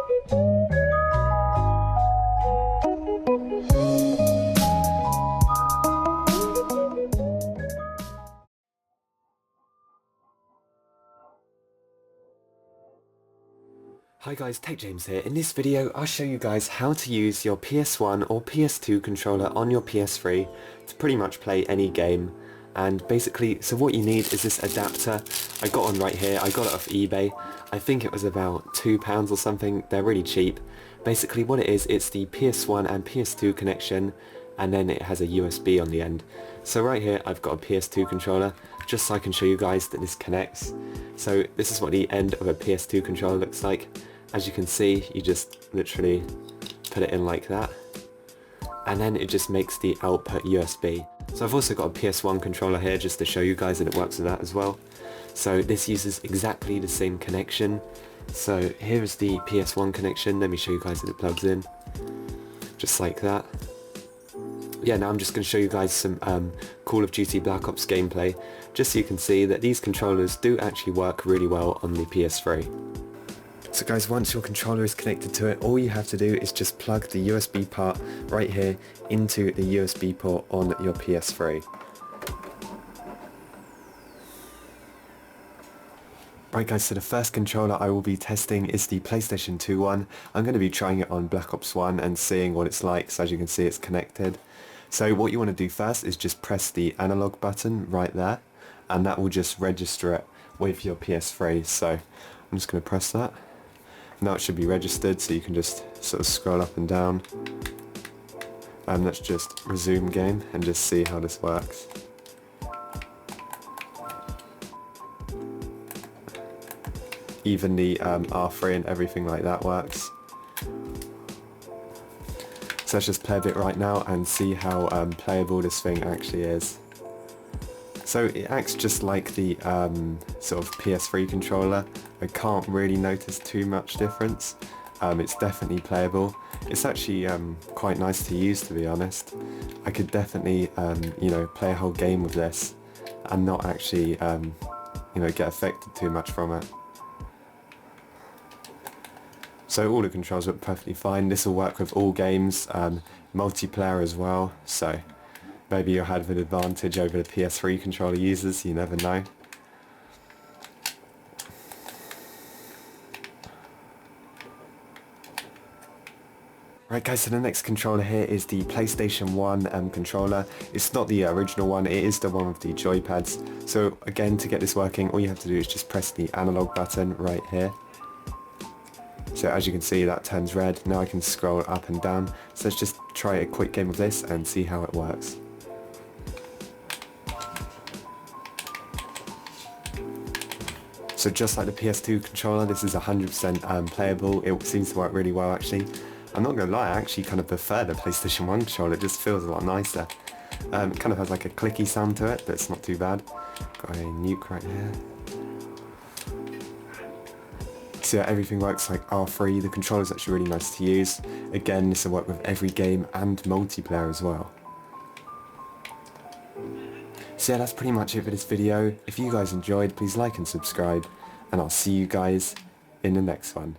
Hi guys, Tech James here. In this video I'll show you guys how to use your PS1 or PS2 controller on your PS3 to pretty much play any game. And basically, so what you need is this adapter. I got one right here, I got it off eBay. I think it was about £2 or something, they're really cheap. Basically what it is, it's the PS1 and PS2 connection, and then it has a USB on the end. So right here I've got a PS2 controller, just so I can show you guys that this connects. So this is what the end of a PS2 controller looks like. As you can see, you just literally put it in like that, and then it just makes the output USB. So I've also got a PS1 controller here just to show you guys that it works with that as well. So this uses exactly the same connection. So here is the PS1 connection, let me show you guys that it plugs in, just like that. Yeah, now I'm just going to show you guys some Call of Duty Black Ops gameplay, just so you can see that these controllers do actually work really well on the PS3. So guys, once your controller is connected to it, all you have to do is just plug the USB part right here into the USB port on your PS3. Right guys, so the first controller I will be testing is the PlayStation 2 one. I'm going to be trying it on Black Ops 1 and seeing what it's like. So as you can see, it's connected. So what you want to do first is just press the analog button right there, and that will just register it with your PS3. So I'm just going to press that. Now it should be registered, so you can just sort of scroll up and down. Let's just resume game and just see how this works. Even the R3 and everything like that works. So let's just play a bit right now and see how playable this thing actually is. So it acts just like the sort of PS3 controller. I can't really notice too much difference. It's definitely playable. It's actually quite nice to use, to be honest. I could definitely you know, play a whole game with this and not actually you know, get affected too much from it. So all the controls work perfectly fine. This will work with all games, multiplayer as well. So maybe you'll have an advantage over the PS3 controller users, you never know. Right guys, so the next controller here is the PlayStation 1 controller. It's not the original one, it is the one with the joypads. So again, to get this working, all you have to do is just press the analog button right here. So as you can see, that turns red. Now I can scroll up and down. So let's just try a quick game of this and see how it works. So just like the PS2 controller, this is 100% playable. It seems to work really well actually. I'm not going to lie, I actually kind of prefer the PlayStation 1 controller. It just feels a lot nicer. It kind of has like a clicky sound to it, but it's not too bad. Got a nuke right here. So yeah, everything works like R3. The controller's actually really nice to use. Again, this will work with every game and multiplayer as well. So yeah, that's pretty much it for this video. If you guys enjoyed, please like and subscribe, and I'll see you guys in the next one.